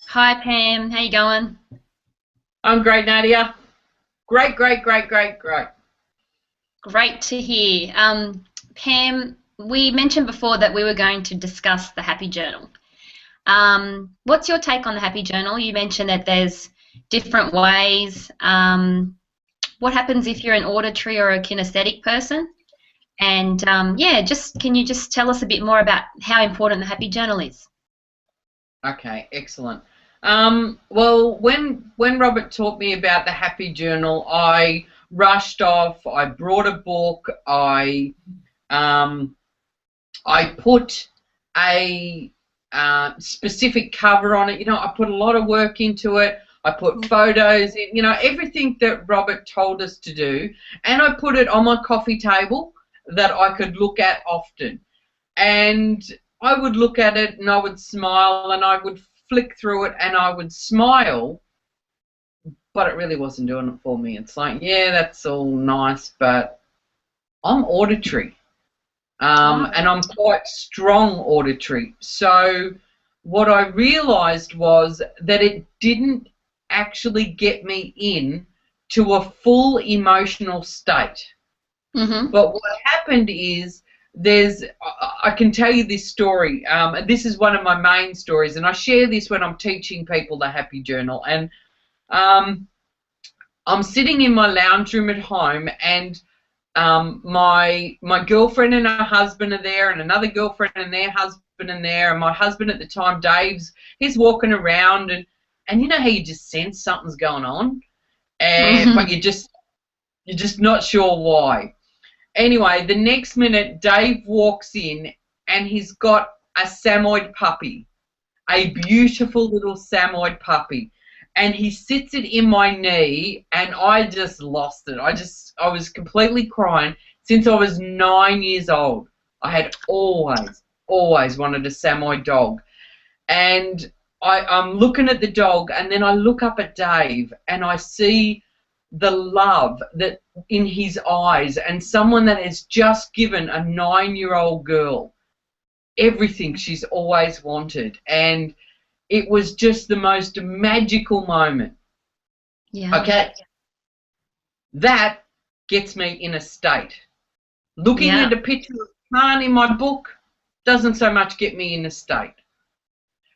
Hi Pam, how you going? I'm great, Nadia. Great, great, great, great, great. Great to hear. Pam, we mentioned before that we were going to discuss the Happy Journal. What's your take on the Happy Journal? You mentioned that there's different ways. What happens if you're an auditory or a kinesthetic person? And yeah, just can you just tell us a bit more about how important the Happy Journal is? Okay, excellent. Well, when Robert taught me about the Happy Journal, I rushed off. I brought a book. Um, I put a specific cover on it. I put a lot of work into it. I put photos in. Everything that Robert told us to do, and I put it on my coffee table that I could look at often. And I would look at it and I would smile and I would flick through it and I would smile, but it really wasn't doing it for me. It's like, yeah, that's all nice, but I'm auditory, Oh, and I'm quite strong auditory. So what I realized was that it didn't actually get me in to a full emotional state. mm-hmm. But what happened is I can tell you this story. This is one of my main stories, and I share this when I'm teaching people the Happy Journal. And um, I'm sitting in my lounge room at home, and my girlfriend and her husband are there, and another girlfriend and their husband are there, and my husband at the time, he's walking around, and you know how you just sense something's going on, but Mm-hmm. you're just not sure why. Anyway, the next minute, Dave walks in and he's got a Samoyed puppy, a beautiful little Samoyed puppy. And he sits it in my knee and I just lost it. I was completely crying. Since I was 9 years old, I had always wanted a Samoyed dog. And I'm looking at the dog and then I look up at Dave and I see the love that in his eyes, and someone that has just given a 9-year-old girl everything she's always wanted. And it was just the most magical moment. Yeah, Okay, that gets me in a state. Looking yeah. at a picture of Khan in my book doesn't so much get me in a state.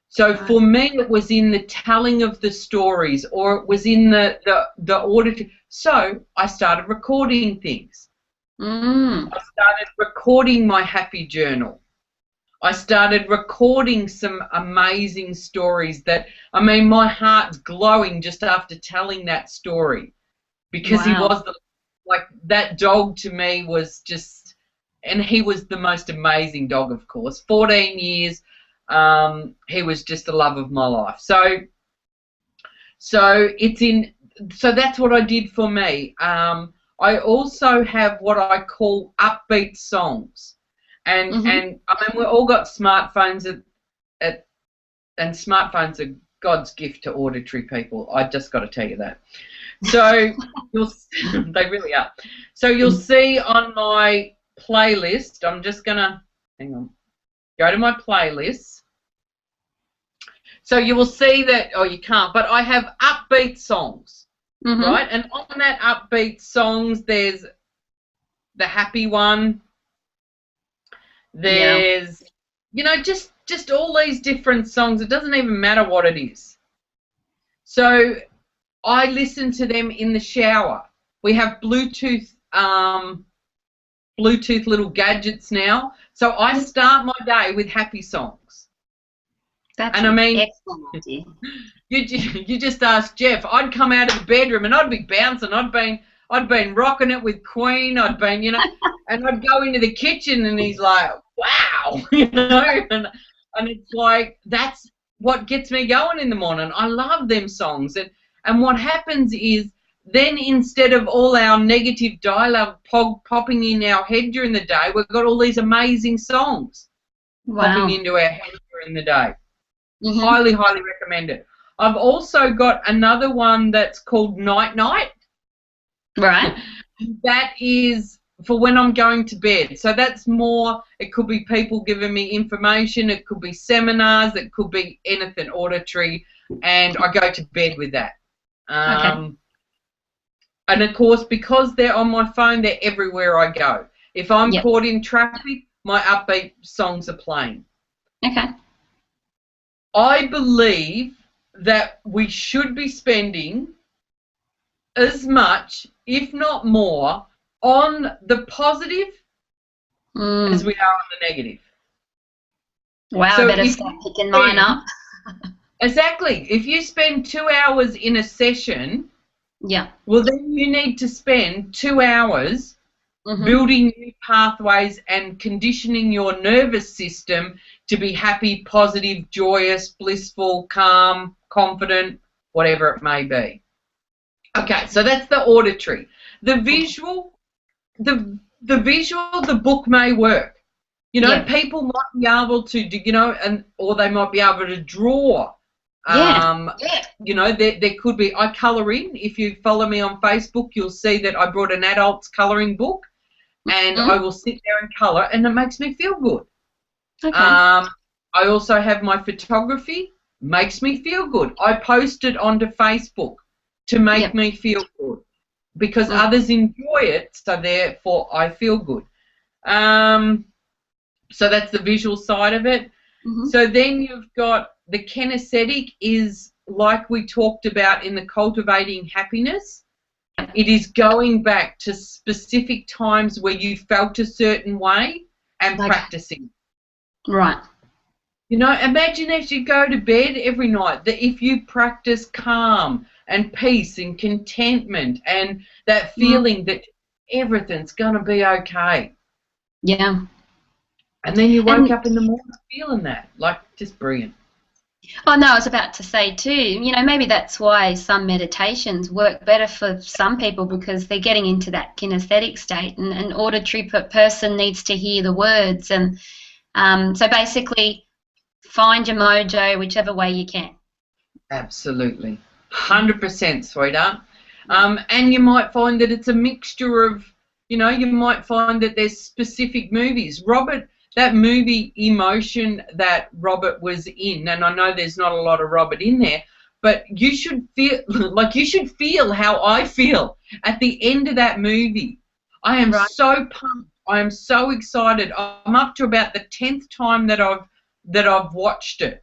So Right. for me, it was in the telling of the stories, or it was in the audit. So I started recording things. Mm. I started recording my happy journal. I started recording some amazing stories that, I mean, my heart's glowing just after telling that story, because he Wow. was like, that dog to me was just, and he was the most amazing dog, of course. 14 years, he was just the love of my life. So it's in. So that's what I did for me. I also have what I call upbeat songs, and Mm-hmm. and I mean, we all got smartphones at and smartphones are God's gift to auditory people. I just got to tell you that. So you'll they really are. So you'll see on my playlist. I'm just gonna hang on. Go to my playlist. So you will see that. Oh, you can't. But I have upbeat songs, Mm-hmm. right? And on that upbeat songs, there's the happy one. Yeah. There's, just all these different songs. It doesn't even matter what it is. So I listen to them in the shower. We have Bluetooth little gadgets now. So I start my day with happy songs. That's And I an mean, excellent idea. you just ask Jeff. I'd come out of the bedroom and I'd be bouncing. I'd been rocking it with Queen. And I'd go into the kitchen and he's like, wow, and it's like, that's what gets me going in the morning. I love them songs. And what happens is, then instead of all our negative dialogue popping in our head during the day, we've got all these amazing songs popping Wow. into our head during the day. Mm-hmm. Highly, highly recommend it. I've also got another one that's called Night Night. Right. That is for when I'm going to bed. So that's more, it could be people giving me information, it could be seminars, it could be anything auditory, and I go to bed with that. Okay. And of course, because they're on my phone, they're everywhere I go. If I'm Yep. caught in traffic, my upbeat songs are playing. Okay. I believe that we should be spending as much, if not more, on the positive as Mm. we are on the negative. Wow, I So better if start you picking mine spend, up. exactly, if you spend 2 hours in a session, Yeah. well, then you need to spend 2 hours Mhm. building new pathways and conditioning your nervous system to be happy, positive, joyous, blissful, calm, confident, whatever it may be. Okay, so that's the auditory. The Okay. visual, the visual, the book may work. You know, Yeah. people might be able to, you know, and or they might be able to draw. Yeah. You know, there could be, I colour in. If you follow me on Facebook, you'll see that I brought an adult's colouring book, and I Mm. will sit there and colour, and it makes me feel good. Okay. I also have my photography, makes me feel good. I post it onto Facebook to make Yep. me feel good because Mm. others enjoy it, so therefore I feel good. So that's the visual side of it. Mhm. So then you've got the kinesthetic is like we talked about in the cultivating happiness. It is going back to specific times where you felt a certain way and Okay. practicing. Right. You know, imagine as you go to bed every night that if you practice calm and peace and contentment and that Mm. feeling that everything's going to be okay. Yeah. And then you wake And up in the morning feeling that, like, just brilliant. oh no, I was about to say too, maybe that's why some meditations work better for some people because they're getting into that kinesthetic state, and an auditory person needs to hear the words, and so basically find your mojo whichever way you can. Absolutely. Mhm. 100%, sweetheart. Yeah. And you might find that it's a mixture of, you know, you might find that there's specific movies. Robert, that movie Emotion that Robert was in, and I know there's not a lot of Robert in there, but you should feel, like you should feel how I feel at the end of that movie. I am Right. so pumped. I am so excited. I'm up to about the 10th time that I've watched it.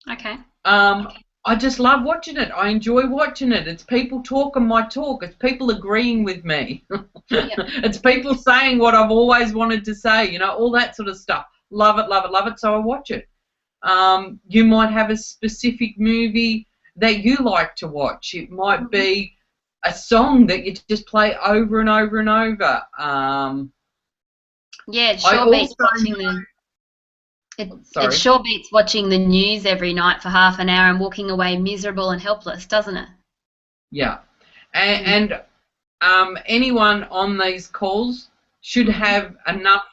Okay. Um, I just love watching it. I enjoy watching it. It's people talking my talk. It's people agreeing with me. Yep. It's people saying what I've always wanted to say, you know, all that sort of stuff. Love it, love it, love it. So I watch it. You might have a specific movie that you like to watch. It might Mhm. be a song that you just play over and over and over. Yeah, it I sure beats also watching know, it sorry. sure beats watching the news every night for half an hour and walking away miserable and helpless, doesn't it? Yeah. Mm. And anyone on these calls should Mhm. have enough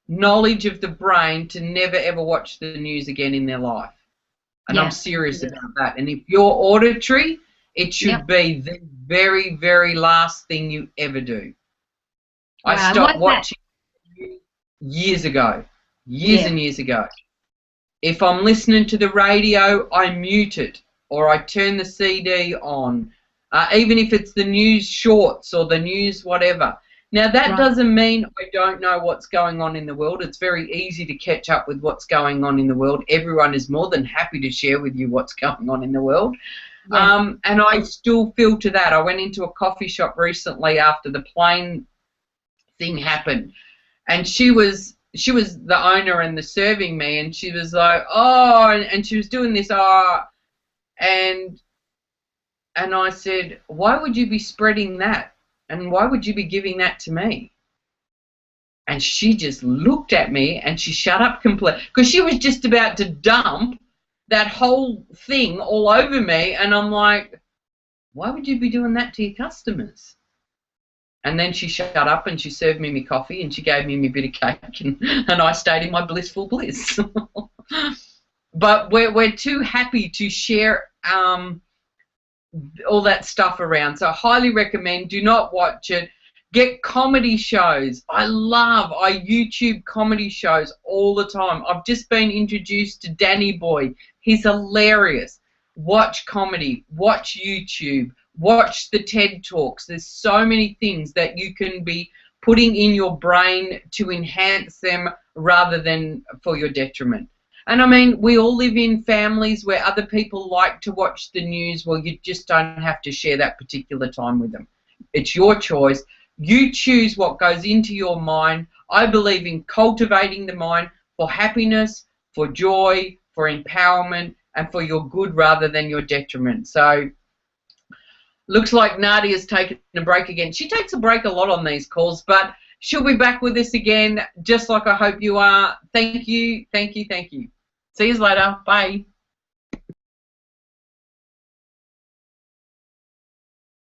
knowledge of the brain to never ever watch the news again in their life. And I'm Yeah. serious about that. And if you're auditory, it should Yep. be the very, very last thing you ever do. I Wow. And stopped what's that? watching years ago, years Yeah. and years ago. If I'm listening to the radio, I mute it or I turn the CD on, even if it's the news shorts or the news whatever. Now, that Right. doesn't mean I don't know what's going on in the world. It's very easy to catch up with what's going on in the world. Everyone is more than happy to share with you what's going on in the world. Yeah. And I still filter that. I went into a coffee shop recently after the plane thing happened, and she was the owner and the serving me, and she was like, oh, and she was doing this, and and I said, why would you be spreading that, and why would you be giving that to me? And she just looked at me and she shut up completely because she was just about to dump that whole thing all over me, and I'm like, why would you be doing that to your customers? And then she shut up and she served me my coffee and she gave me my bit of cake, and I stayed in my blissful bliss. But we're too happy to share all that stuff around. So I highly recommend, do not watch it. Get comedy shows. I YouTube comedy shows all the time. I've just been introduced to Danny Boy. He's hilarious. Watch comedy. Watch YouTube. Watch the TED Talks. There's so many things that you can be putting in your brain to enhance them rather than for your detriment. And I mean, we all live in families where other people like to watch the news. Well, you just don't have to share that particular time with them. It's your choice. You choose what goes into your mind. I believe in cultivating the mind for happiness, for joy, for empowerment, and for your good rather than your detriment. So, looks like Nadia's taken a break again. She takes a break a lot on these calls, but she'll be back with us again, just like I hope you are. Thank you, thank you, thank you. See you later. Bye.